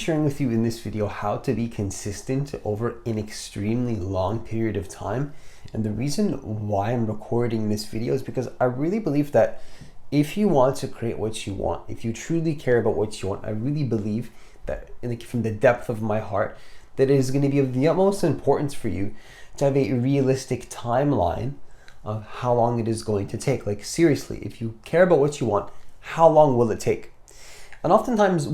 sharing with you in this video how to be consistent over an extremely long period of time. And the reason why I'm recording this video is because I really believe that if you want to create what you want, if you truly care about what you want, I really believe that from the depth of my heart, that it is going to be of the utmost importance for you to have a realistic timeline of how long it is going to take. Like seriously, if you care about what you want, how long will it take? And oftentimes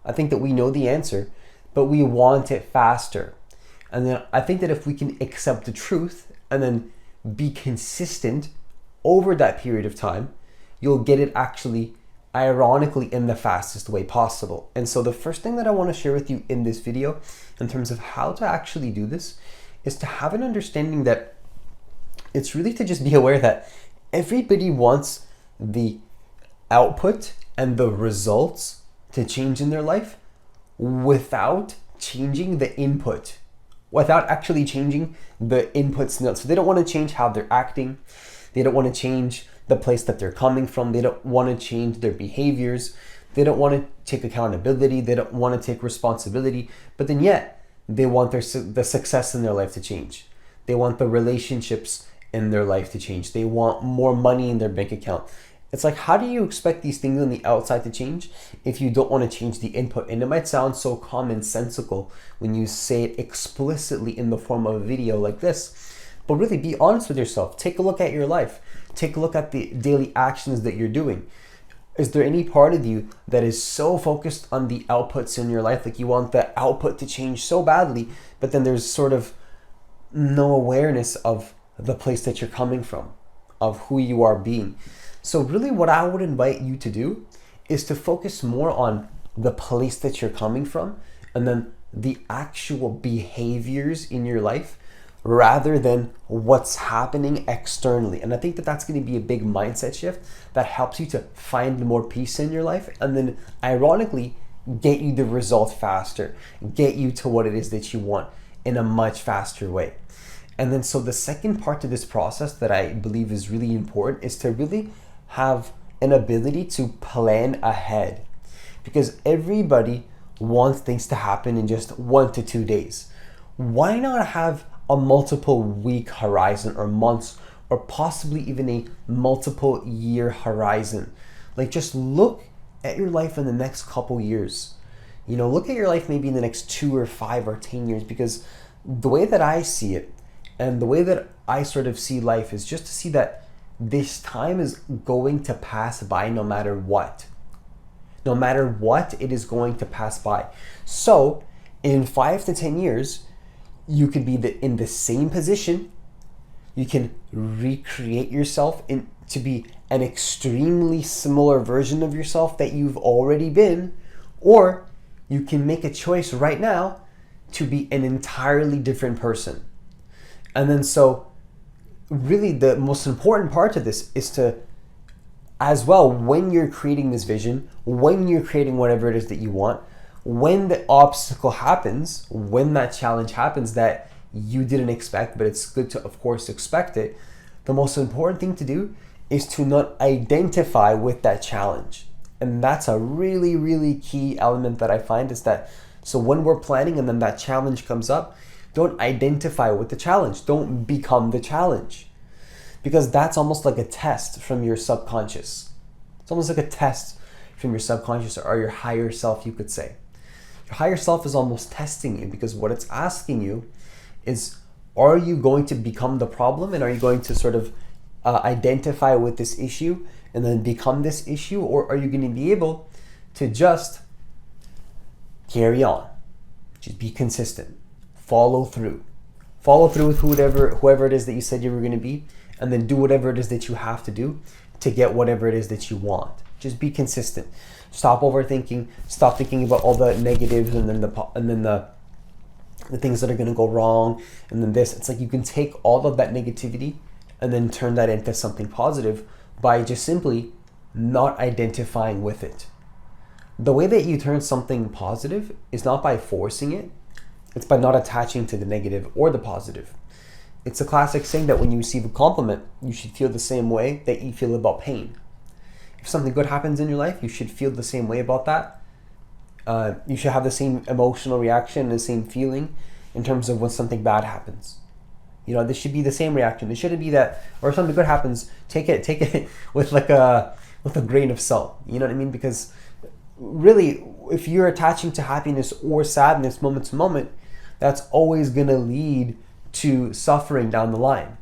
I think that we know the answer, but we want it faster. And then I think that if we can accept the truth and then be consistent over that period of time, you'll get it actually, ironically, in the fastest way possible. And so the first thing that I want to share with you in this video in terms of how to actually do this is to have an understanding that it's really to just be aware that everybody wants the output and the results to change in their life without changing the input, without actually changing the inputs. So they don't want to change how they're acting. They don't want to change the place that they're coming from. They don't want to change their behaviors. They don't want to take accountability. They don't want to take responsibility. But then yet they want the success in their life to change. They want the relationships in their life to change. They want more money in their bank account. It's like, how do you expect these things on the outside to change if you don't want to change the input? And it might sound so commonsensical when you say it explicitly in the form of a video like this, but really be honest with yourself. Take a look at your life. Take a look at the daily actions that you're doing. Is there any part of you that is so focused on the outputs in your life, like you want the output to change so badly, but then there's sort of no awareness of the place that you're coming from, of who you are being? So really what I would invite you to do is to focus more on the place that you're coming from and then the actual behaviors in your life rather than what's happening externally. And I think that that's going to be a big mindset shift that helps you to find more peace in your life and then ironically get you the result faster, get you to what it is that you want in a much faster way. And then so the second part to this process that I believe is really important is to really have an ability to plan ahead, because everybody wants things to happen in just 1 to 2 days. Why not have a multiple week horizon or months or possibly even a multiple year horizon? Like just look at your life in the next couple years. Look at your life maybe in the next 2 or 5 or 10 years, because the way that I see it and the way that I sort of see life is just to see that this time is going to pass by no matter what. No matter what, it is going to pass by. So in 5 to 10 years, you could be in the same position. You can recreate yourself to be an extremely similar version of yourself that you've already been, or you can make a choice right now to be an entirely different person. And then so really the most important part of this is to, as well, when you're creating this vision, when you're creating whatever it is that you want, when the obstacle happens, when that challenge happens that you didn't expect, but it's good to, of course, expect it, the most important thing to do is to not identify with that challenge. And that's a really, really key element that I find is that, so when we're planning and then that challenge comes up, don't identify with the challenge. Don't become the challenge. Because that's almost like a test from your subconscious. It's almost like a test from your subconscious or your higher self, you could say. Your higher self is almost testing you because what it's asking you is, are you going to become the problem and are you going to sort of identify with this issue and then become this issue, or are you going to be able to just carry on, just be consistent, follow through with whoever it is that you said you were going to be, and then do whatever it is that you have to do to get whatever it is that you want. Just be consistent. Stop overthinking. Stop thinking about all the negatives and then the things that are going to go wrong and then this. It's like you can take all of that negativity and then turn that into something positive by just simply not identifying with it. The way that you turn something positive is not by forcing it. It's by not attaching to the negative or the positive. It's a classic saying that when you receive a compliment, you should feel the same way that you feel about pain. If something good happens in your life, you should feel the same way about that You should have the same emotional reaction and the same feeling in terms of when something bad happens. You know, this should be the same reaction. It shouldn't be that, or if something good happens, take it with with a grain of salt. You know what I mean? Because really, if you're attaching to happiness or sadness moment to moment, that's always gonna lead to suffering down the line.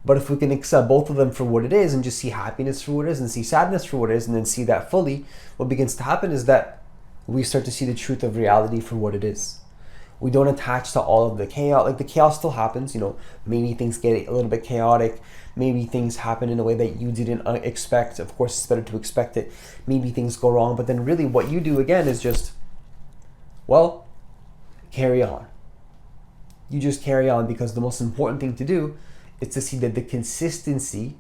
But if we can accept both of them for what it is and just see happiness for what it is and see sadness for what it is and then see that fully, what begins to happen is that we start to see the truth of reality for what it is. We don't attach to all of the chaos. Like, the chaos still happens, you know, maybe things get a little bit chaotic. Maybe things happen in a way that you didn't expect. Of course, it's better to expect it. Maybe things go wrong, but then really what you do again is just, well, carry on. You just carry on, because the most important thing to do is to see that the consistency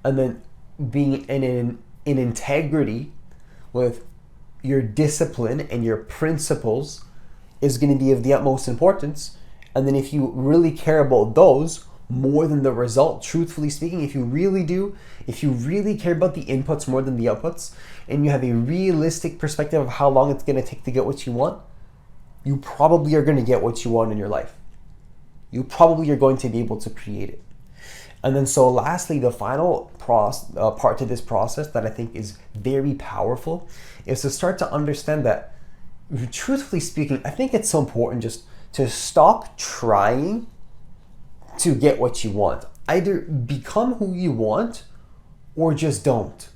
and then being in integrity with your discipline and your principles is going to be of the utmost importance. And then if you really care about those more than the result, truthfully speaking, if you really care about the inputs more than the outputs, and you have a realistic perspective of how long it's going to take to get what you want, you probably are going to get what you want in your life. You probably are going to be able to create it. And then so lastly, the final part to this process that I think is very powerful is to start to understand that, truthfully speaking, I think it's so important just to stop trying to get what you want. Either become who you want or just don't.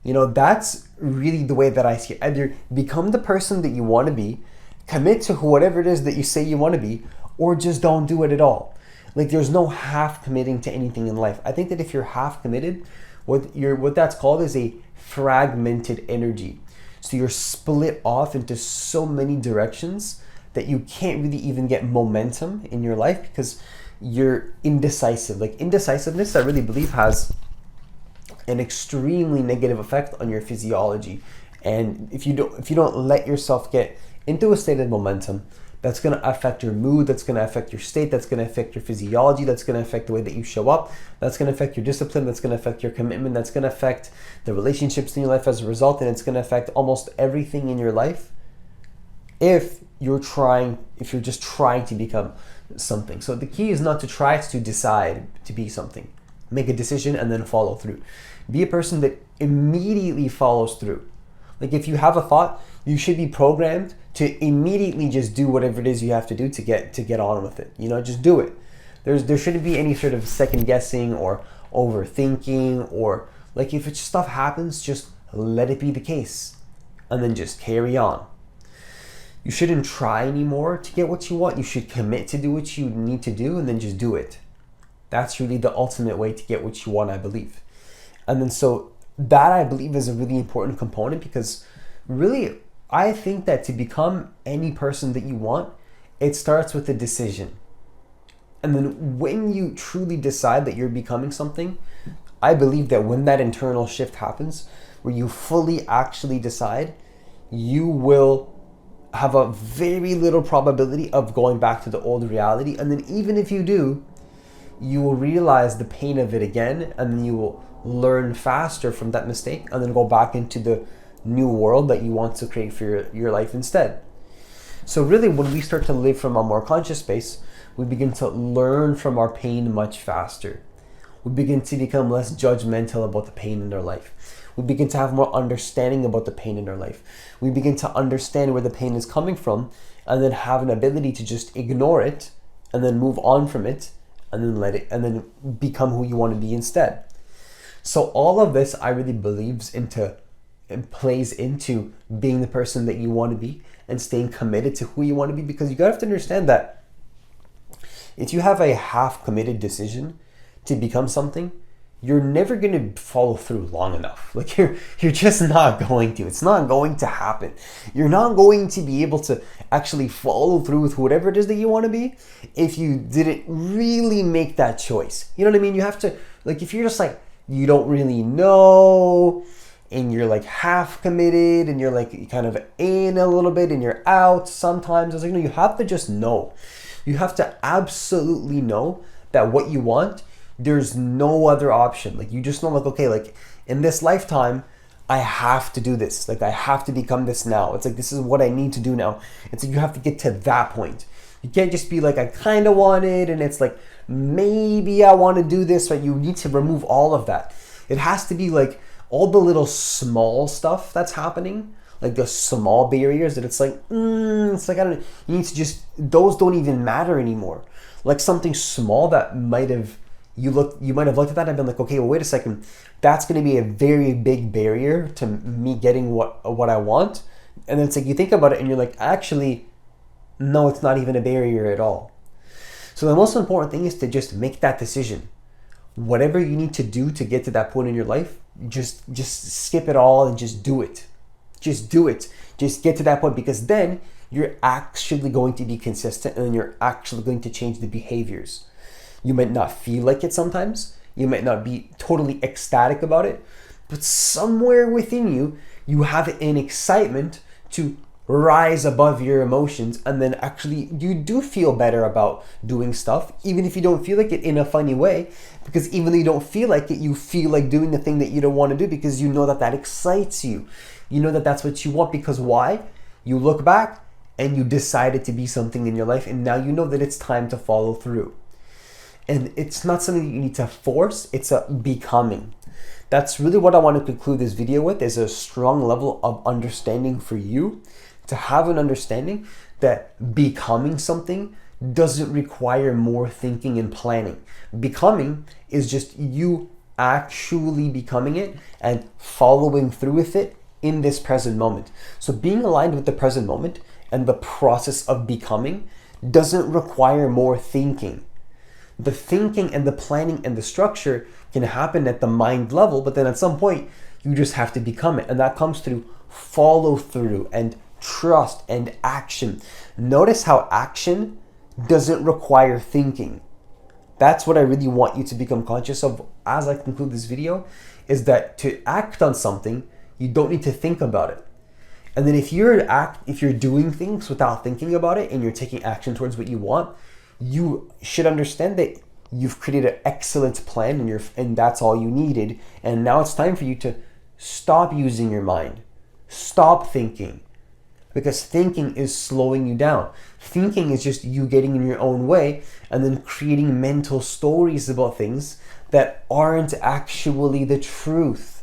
You know, that's really the way that I see it. Either become the person that you want to be, commit to whatever it is that you say you want to be, or just don't do it at all. Like, there's no half committing to anything in life. I think that if you're half committed, what that's called is a fragmented energy. So you're split off into so many directions that you can't really even get momentum in your life because you're indecisive. Like, indecisiveness, I really believe, has an extremely negative effect on your physiology. And if you don't let yourself get into a state of momentum, that's going to affect your mood, that's going to affect your state, that's going to affect your physiology, that's going to affect the way that you show up, that's going to affect your discipline, that's going to affect your commitment, that's going to affect the relationships in your life as a result, and it's going to affect almost everything in your life if you're just trying to become something. So the key is not to try, it's to decide to be something. Make a decision and then follow through. Be a person that immediately follows through. Like, if you have a thought, you should be programmed to immediately just do whatever it is you have to do to get on with it. You know, just do it. There shouldn't be any sort of second guessing or overthinking, or like, if it stuff happens, just let it be the case and then just carry on. You shouldn't try anymore to get what you want. You should commit to do what you need to do and then just do it. That's really the ultimate way to get what you want, I believe. And then so that, I believe, is a really important component, because really, I think that to become any person that you want, it starts with a decision. And then when you truly decide that you're becoming something, I believe that when that internal shift happens, where you fully actually decide, you will have a very little probability of going back to the old reality. And then even if you do, you will realize the pain of it again, and then you will learn faster from that mistake and then go back into the new world that you want to create for your life instead. So really, when we start to live from a more conscious space, we begin to learn from our pain much faster. We begin to become less judgmental about the pain in our life. We begin to have more understanding about the pain in our life. We begin to understand where the pain is coming from, and then have an ability to just ignore it and then move on from it and then let it, and then become who you want to be instead. So all of this, I really believes into and plays into being the person that you want to be and staying committed to who you want to be, because you have to understand that if you have a half committed decision to become something, you're never going to follow through long enough. Like, you're just not going to. It's not going to happen. You're not going to be able to actually follow through with whatever it is that you want to be if you didn't really make that choice. You know what I mean? You have to, like, if you're just like, you don't really know, and you're like half committed, and you're like kind of in a little bit and you're out sometimes. I was like, no, you have to just know. You have to absolutely know that what you want, there's no other option. Like, you just know, like, okay, like, in this lifetime, I have to do this. Like, I have to become this now. It's like, this is what I need to do now. It's like, you have to get to that point. You can't just be like, I kind of want it, and it's like, maybe I want to do this, right? You need to remove all of that. It has to be like all the little small stuff that's happening, like the small barriers that it's like, it's like, I don't know. You need to just, those don't even matter anymore. Like something small that might have, you might have looked at that and been like, okay, well, wait a second. That's going to be a very big barrier to me getting what I want. And then it's like, you think about it and you're like, actually, no, it's not even a barrier at all. So the most important thing is to just make that decision. Whatever you need to do to get to that point in your life, just skip it all and just do it. Just do it. Just get to that point, because then you're actually going to be consistent and you're actually going to change the behaviors. You might not feel like it sometimes. You might not be totally ecstatic about it, but somewhere within you, you have an excitement to rise above your emotions, and then actually you do feel better about doing stuff, even if you don't feel like it in a funny way, because even though you don't feel like it, you feel like doing the thing that you don't want to do, because you know that that excites you. You know that that's what you want, because why? You look back and you decided to be something in your life, and now you know that it's time to follow through. And it's not something that you need to force, it's a becoming. That's really what I want to conclude this video with, is a strong level of understanding for you, to have an understanding that becoming something doesn't require more thinking and planning. Becoming is just you actually becoming it and following through with it in this present moment. So being aligned with the present moment and the process of becoming doesn't require more thinking. The thinking and the planning and the structure can happen at the mind level, but then at some point you just have to become it. And that comes through follow through and trust and action. Notice how action doesn't require thinking. That's what I really want you to become conscious of as I conclude this video, is that to act on something, you don't need to think about it. And then if you're doing things without thinking about it and you're taking action towards what you want, you should understand that you've created an excellent plan and that's all you needed. And now it's time for you to stop using your mind. Stop thinking. Because thinking is slowing you down. Thinking is just you getting in your own way and then creating mental stories about things that aren't actually the truth.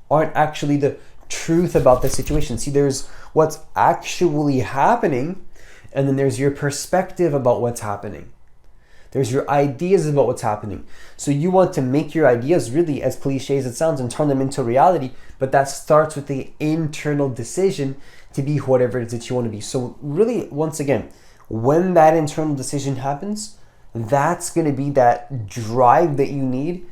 Aren't actually the truth about the situation. See, there's what's actually happening, and then there's your perspective about what's happening. There's your ideas about what's happening. So you want to make your ideas, really, as cliche as it sounds, and turn them into reality, but that starts with the internal decision to be whatever it is that you want to be. So really, once again, when that internal decision happens, that's going to be that drive that you need